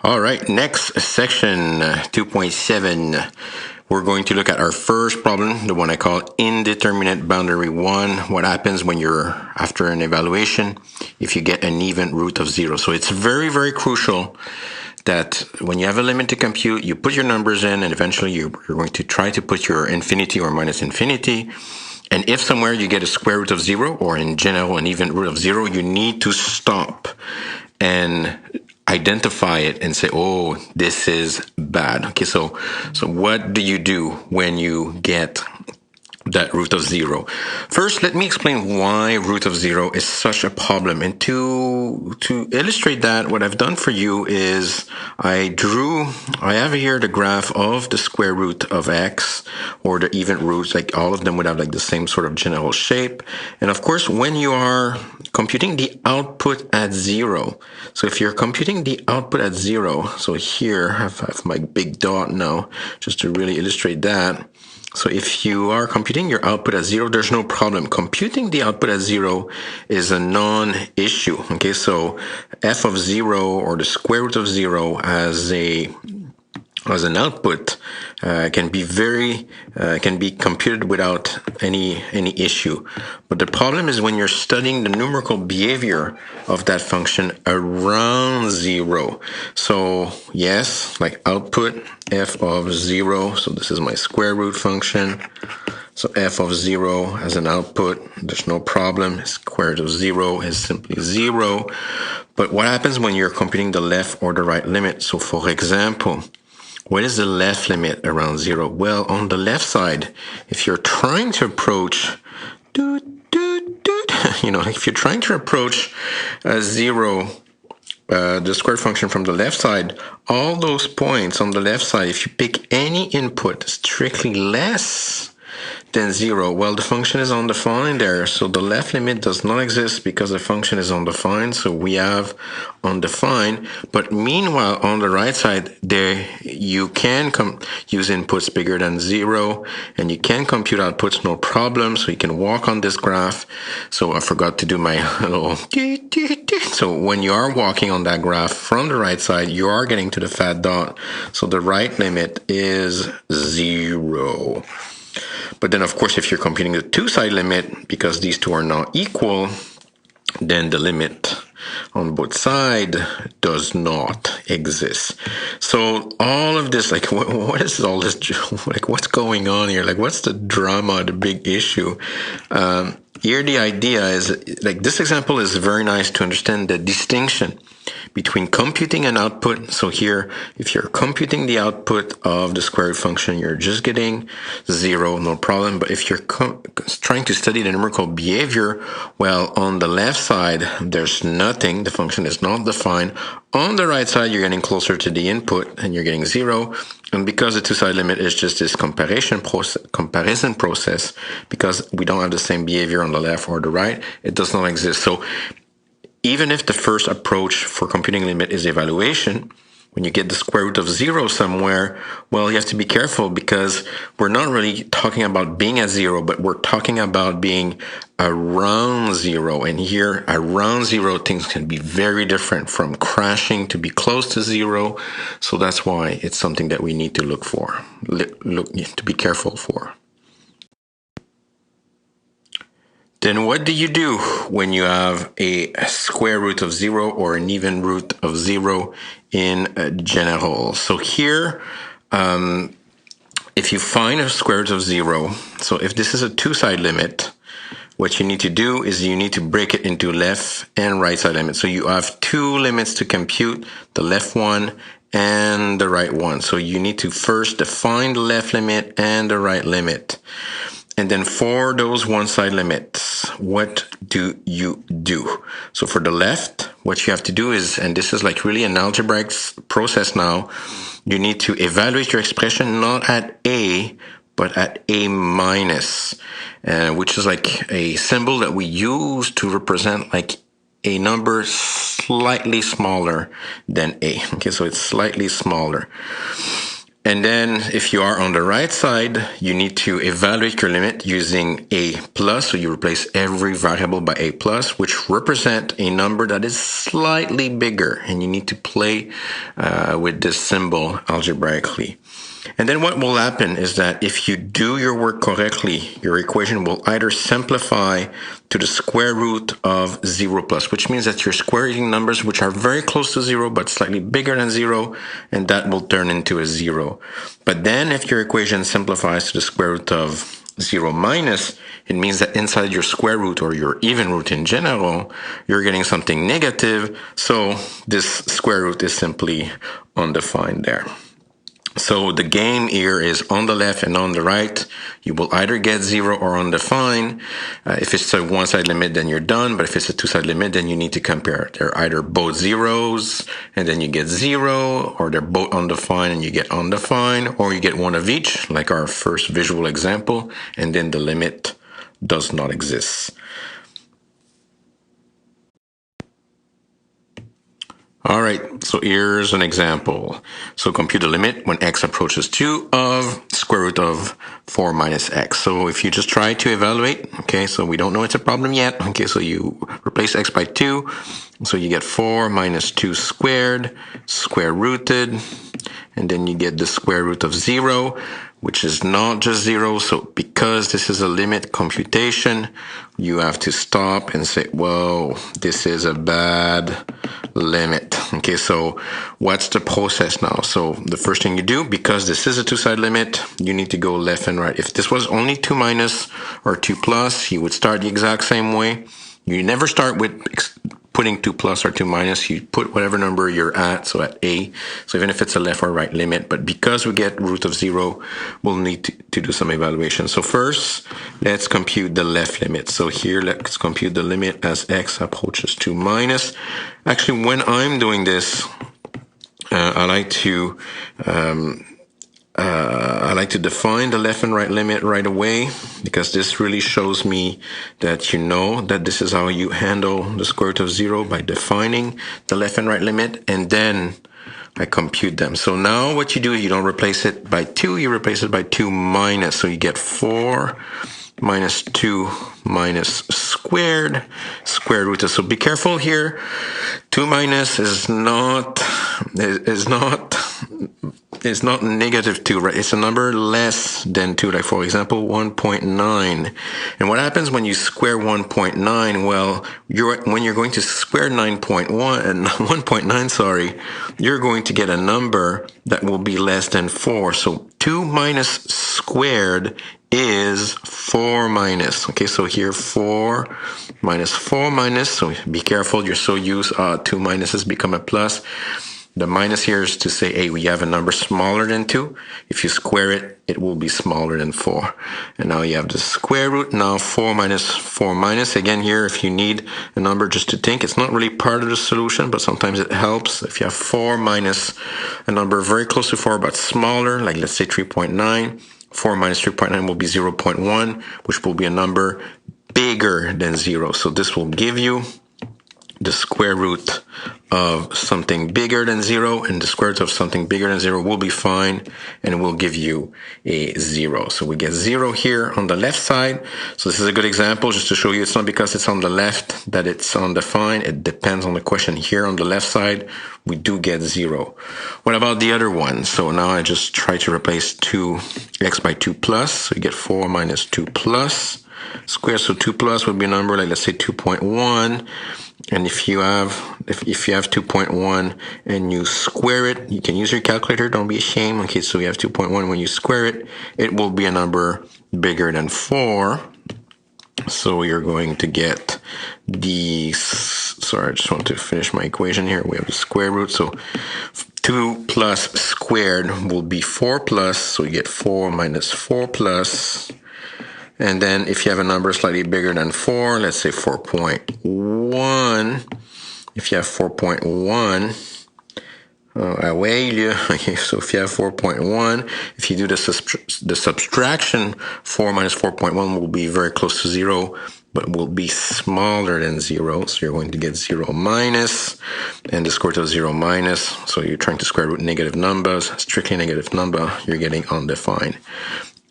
All right, next section 2.7. We're going to look at our first problem, the one I call Indeterminate Boundary One. What happens when you're after an evaluation if you get an even root of zero. So it's very, very crucial that when you have a limit to compute, you put your numbers in and eventually you're going to try to put your infinity or minus infinity. And if somewhere you get a square root of zero, or in general an even root of zero, you need to stop and identify it and say, oh, this is bad. Okay, so what do you do when you get that root of zero? First, let me explain why root of zero is such a problem. And to illustrate that, what I've done for you is I have here the graph of the square root of x, or the even roots, like all of them would have like the same sort of general shape. And of course, when you are computing the output at zero, so if you're computing the output at zero, so here I have my big dot now, just to really illustrate that. So if you are computing your output at zero, there's no problem. Computing the output at zero is a non-issue. Okay, so f of zero, or the square root of zero, as an output can be computed without any issue. But the problem is when you're studying the numerical behavior of that function around zero. So yes, like output f of zero. So this is my square root function. So f of zero as an output, there's no problem. Square root of zero is simply zero. But what happens when you're computing the left or the right limit? So for example, what is the left limit around zero? Well, on the left side, if you're trying to approach, if you're trying to approach zero, the square function from the left side, all those points on the left side, if you pick any input strictly less than zero, well, the function is undefined there. So the left limit does not exist because the function is undefined. So we have undefined. But meanwhile, on the right side, there you can use inputs bigger than zero, and you can compute outputs, no problem. So you can walk on this graph. So I forgot to do my little. So when you are walking on that graph from the right side, you are getting to the fat dot. So the right limit is zero. But then, of course, if you're computing the two-side limit, because these two are not equal, then the limit on both sides does not exist. So all of this, like, what is all this? Like, what's going on here? Like, what's the drama, the big issue? Here, the idea is, like, this example is very nice to understand the distinction between computing an output. So here, if you're computing the output of the square root function, you're just getting zero, no problem. But if you're trying to study the numerical behavior, well, on the left side, there's nothing. The function is not defined. On the right side, you're getting closer to the input and you're getting zero. And because the two-side limit is just this comparison process, because we don't have the same behavior on the left or the right, it does not exist. So even if the first approach for computing limit is evaluation, when you get the square root of zero somewhere, well, you have to be careful because we're not really talking about being at zero, but we're talking about being around zero. And here, around zero, things can be very different from crashing to be close to zero. So that's why it's something that we need to look to be careful for. Then what do you do when you have a square root of zero or an even root of zero in general? So here, if you find a square root of zero, so if this is a two-side limit, what you need to do is you need to break it into left and right side limits. So you have two limits to compute, the left one and the right one. So you need to first define the left limit and the right limit. And then for those one-side limits, what do you do? So for the left, what you have to do is, and this is like really an algebraic process now, you need to evaluate your expression not at A, but at A minus, which is like a symbol that we use to represent like a number slightly smaller than A. Okay, so it's slightly smaller. And then if you are on the right side, you need to evaluate your limit using a plus. So you replace every variable by a plus, which represent a number that is slightly bigger. And you need to play with this symbol algebraically. And then what will happen is that if you do your work correctly, your equation will either simplify to the square root of 0 plus, which means that you're squaring numbers which are very close to 0 but slightly bigger than 0, and that will turn into a 0. But then if your equation simplifies to the square root of 0 minus, it means that inside your square root or your even root in general, you're getting something negative, so this square root is simply undefined there. So the game here is on the left and on the right. You will either get 0 or undefined. If it's a one-side limit, then you're done. But if it's a two-side limit, then you need to compare. They're either both zeros, and then you get 0, or they're both undefined, and you get undefined, or you get one of each, like our first visual example, and then the limit does not exist. All right, so here's an example. So compute the limit when x approaches 2 of square root of 4 minus x. So if you just try to evaluate, okay, so we don't know it's a problem yet. Okay, so you replace x by 2. So you get 4 minus 2 squared, square rooted, and then you get the square root of 0, which is not just 0. So because this is a limit computation, you have to stop and say, whoa, this is a bad limit. Okay, so what's the process now? So the first thing you do, because this is a two-side limit, you need to go left and right. If this was only 2 minus or 2 plus, you would start the exact same way. You never start with putting 2 plus or 2 minus. You put whatever number you're at, so at a. So even if it's a left or right limit, but because we get root of 0, we'll need to do some evaluation. So first, let's compute the left limit. So here, let's compute the limit as x approaches 2 minus. Actually, when I'm doing this, I like to define the left and right limit right away, because this really shows me that you know that this is how you handle the square root of 0, by defining the left and right limit, and then I compute them. So now what you do, you don't replace it by 2, you replace it by 2 minus. So you get 4 minus 2 minus squared, square root of. So be careful here. 2 minus is not negative 2, right? It's a number less than 2, like for example 1.9. And what happens when you square 1.9? Well, when you're going to square 1.9, sorry, you're going to get a number that will be less than 4. So 2 minus squared is 4 minus. Okay, so here 4 minus 4 minus. So be careful, you're so used 2 minuses become a plus. The minus here is to say, hey, we have a number smaller than 2. If you square it, it will be smaller than 4. And now you have the square root. Now 4 minus 4 minus. Again, here, if you need a number just to think, it's not really part of the solution, but sometimes it helps. If you have 4 minus a number very close to 4, but smaller, like let's say 3.9, 4 minus 3.9 will be 0.1, which will be a number bigger than 0. So this will give you the square root of something bigger than 0, and the square root of something bigger than 0 will be fine, and it will give you a 0. So we get 0 here on the left side. So this is a good example just to show you it's not because it's on the left that it's undefined. It depends on the question. Here on the left side, we do get 0. What about the other one? So now I just try to replace 2x by 2 plus. So you get 4 minus 2 plus square. So 2 plus would be a number like, let's say 2.1. And if you have 2.1 and you square it, you can use your calculator, don't be ashamed. Okay, so you have 2.1. When you square it, it will be a number bigger than 4. So you're going to get sorry, I just want to finish my equation here. We have the square root. So 2 plus squared will be 4 plus. So you get 4 minus 4 plus. And then if you have a number slightly bigger than 4, let's say 4.1, if you have 4.1, okay, so if you have 4.1, if you do the subtraction, 4 minus 4.1 will be very close to 0, but will be smaller than 0. So you're going to get 0 minus, and the square root of 0 minus. So you're trying to square root negative numbers, strictly negative number, you're getting undefined.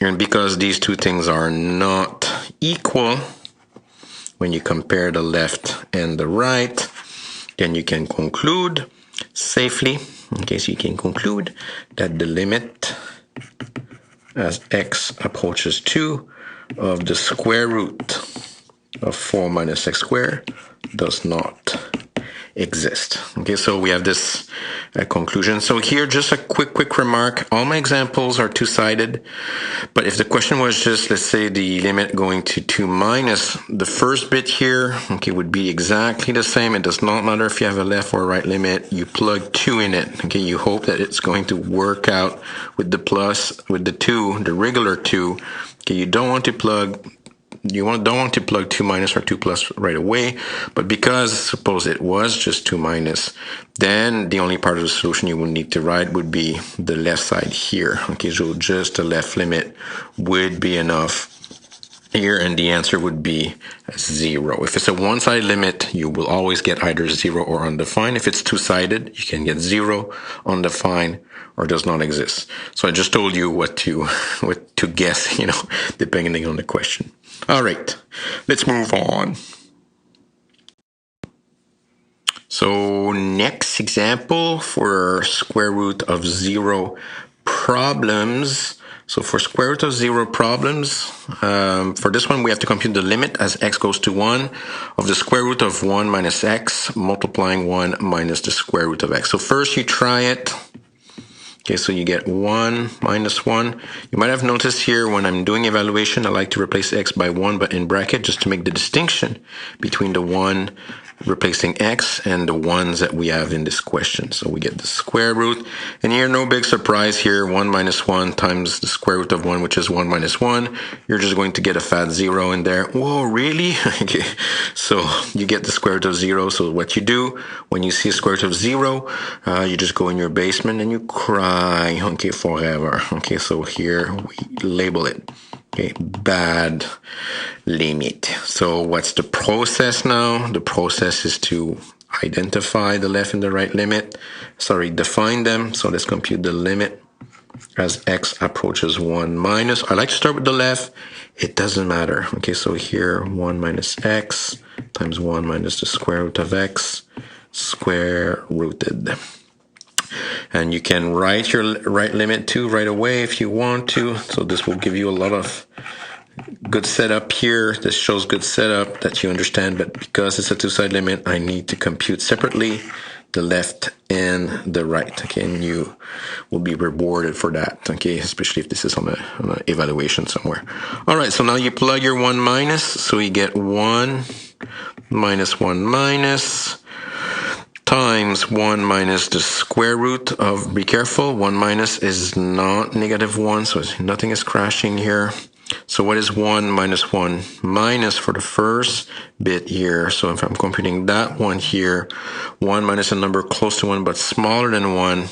And because these two things are not equal, when you compare the left and the right, then you can conclude safely, okay, so you can conclude that the limit as x approaches 2 of the square root of 4 minus x squared does not exist. Okay, so we have this conclusion. So here, just a quick remark. All my examples are two-sided, but if the question was just, let's say, the limit going to 2 minus, the first bit here, okay, would be exactly the same. It does not matter if you have a left or right limit. You plug 2 in it. Okay, you hope that it's going to work out with the plus, with the 2, the regular 2. Okay, you don't want to plug 2 minus or 2 plus right away, but because suppose it was just 2 minus, then the only part of the solution you would need to write would be the left side here. Okay, so just the left limit would be enough here, and the answer would be 0. If it's a one-sided limit, you will always get either 0 or undefined. If it's two-sided, you can get 0, undefined, or does not exist. So I just told you what to guess, depending on the question. All right, let's move on. So next example for square root of 0 problems. So for square root of 0 problems, for this one we have to compute the limit as x goes to 1 of the square root of 1 minus x multiplying 1 minus the square root of x. So first you try it. Okay, so you get 1 minus 1. You might have noticed here when I'm doing evaluation, I like to replace x by 1, but in bracket, just to make the distinction between the 1 replacing x and the ones that we have in this question. So we get the square root. And here, no big surprise here, 1 minus 1 times the square root of 1, which is 1 minus 1. You're just going to get a fat 0 in there. Whoa, really? Okay, so you get the square root of 0. So what you do when you see a square root of 0, you just go in your basement and you cry, okay, forever. Okay, so here we label it. Okay, bad limit. So what's the process now? The process is to identify the left and the right limit. Define them. So let's compute the limit as x approaches 1 minus. I like to start with the left. It doesn't matter. Okay, so here 1 minus x times 1 minus the square root of x square rooted. And you can write your right limit too right away if you want to. So this will give you a lot of good setup here. This shows good setup that you understand, but because it's a two-side limit, I need to compute separately the left and the right. Okay, and you will be rewarded for that. Okay, especially if this is on an evaluation somewhere. All right, so now you plug your 1 minus, so you get 1 minus 1 minus times 1 minus the square root of, be careful, 1 minus is not negative 1, so nothing is crashing here. So what is 1 minus 1 minus for the first bit here? So if I'm computing that one here, 1 minus a number close to 1 but smaller than 1.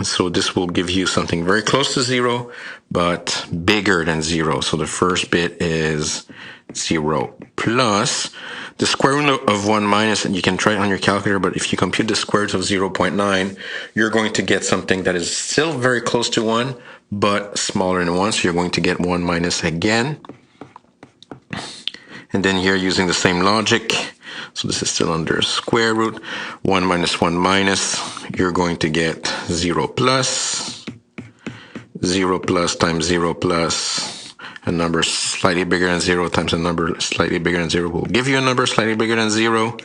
So this will give you something very close to 0 but bigger than 0. So the first bit is 0 plus the square root of 1 minus, and you can try it on your calculator, but if you compute the square root of 0.9, you're going to get something that is still very close to 1, but smaller than 1, so you're going to get 1 minus again. And then here, using the same logic, so this is still under square root, 1 minus 1 minus, you're going to get 0 plus times 0 plus, a number slightly bigger than 0 times a number slightly bigger than 0 will give you a number slightly bigger than 0.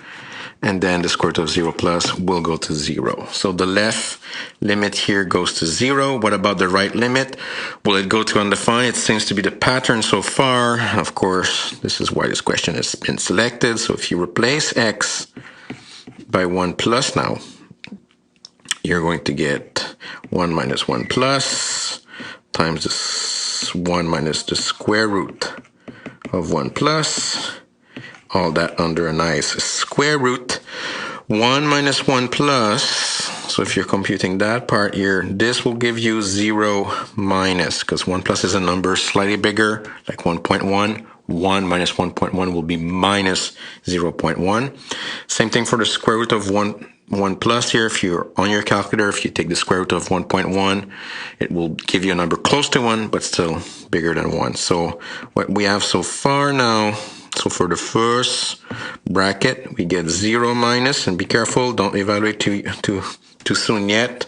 And then the square root of 0 plus will go to 0. So the left limit here goes to 0. What about the right limit? Will it go to undefined? It seems to be the pattern so far. Of course, this is why this question has been selected. So if you replace x by 1 plus now, you're going to get 1 minus 1 plus times this 1 minus the square root of 1 plus, all that under a nice square root. 1 minus 1 plus, so if you're computing that part here, this will give you 0 minus, because 1 plus is a number slightly bigger, like 1.1. 1 minus 1.1 will be minus 0.1. Same thing for the square root of 1 plus here. If you're on your calculator, if you take the square root of 1.1, it will give you a number close to 1, but still bigger than 1. So what we have so far now, so for the first bracket, we get 0 minus, and be careful, don't evaluate too soon yet.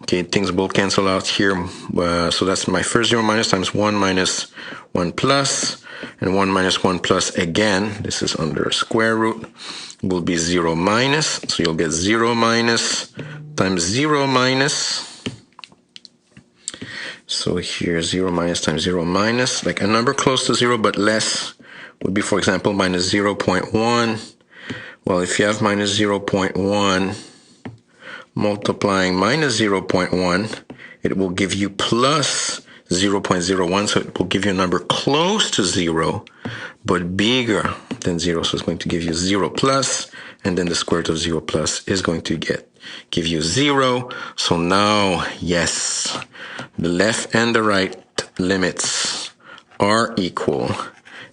Okay, things will cancel out here. So that's my first 0 minus times 1 minus 1 plus, and 1 minus 1 plus again, this is under square root, will be 0 minus. So you'll get 0 minus times 0 minus. So here 0 minus times 0 minus, like a number close to 0 but less would be, for example, minus 0.1. Well, if you have minus 0.1, multiplying minus 0.1, it will give you plus 0.01, so it will give you a number close to 0, but bigger than 0. So it's going to give you 0 plus, and then the square root of 0 plus is going to give you 0. So now, yes, the left and the right limits are equal.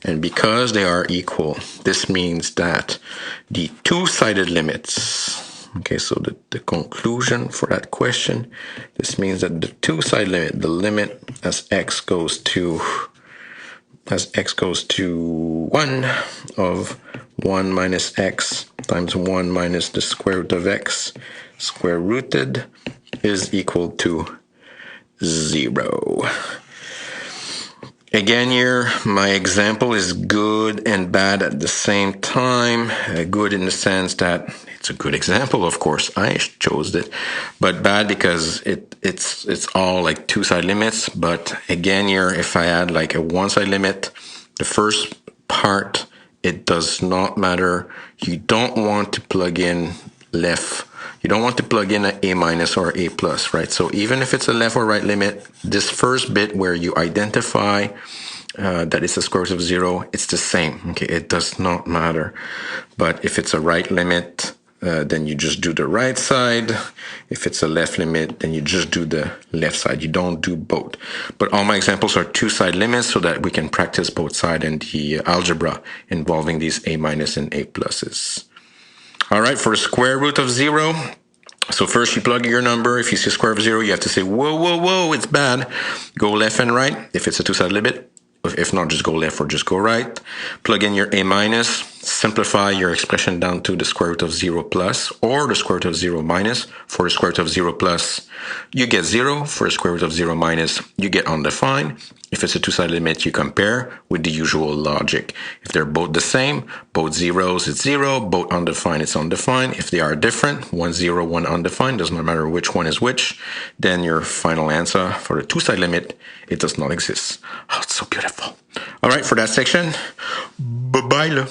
And because they are equal, this means that the two-sided limits, okay, so the conclusion for that question, this means that the two-sided limit, the limit as x goes to 1 of 1 minus x times 1 minus the square root of x square rooted is equal to 0. Again here, my example is good and bad at the same time. Good in the sense that it's a good example, of course, I chose it, but bad because it's all like two-side limits. But again here, if I add like a one-side limit, the first part, it does not matter. You don't want to plug in left. You don't want to plug in an a minus or a plus, right? So even if it's a left or right limit, this first bit where you identify that it's a square root of 0, it's the same, okay? It does not matter. But if it's a right limit, then you just do the right side. If it's a left limit, then you just do the left side. You don't do both. But all my examples are two-side limits so that we can practice both sides in the algebra involving these a minus and a pluses. All right, for the square root of 0, so first you plug your number. If you see square root of 0, you have to say, whoa, whoa, whoa, it's bad. Go left and right if it's a two-sided limit. If not, just go left or just go right. Plug in your a minus. Simplify your expression down to the square root of 0 plus or the square root of 0 minus. For the square root of 0 plus, you get 0. For the square root of 0 minus, you get undefined. If it's a two-sided limit, you compare with the usual logic. If they're both the same, both zeros, it's 0. Both undefined, it's undefined. If they are different, 1 0, 1 undefined, does not matter which one is which, then your final answer for the two-sided limit, it does not exist. Oh, it's so beautiful. All right, for that section, bye-bye.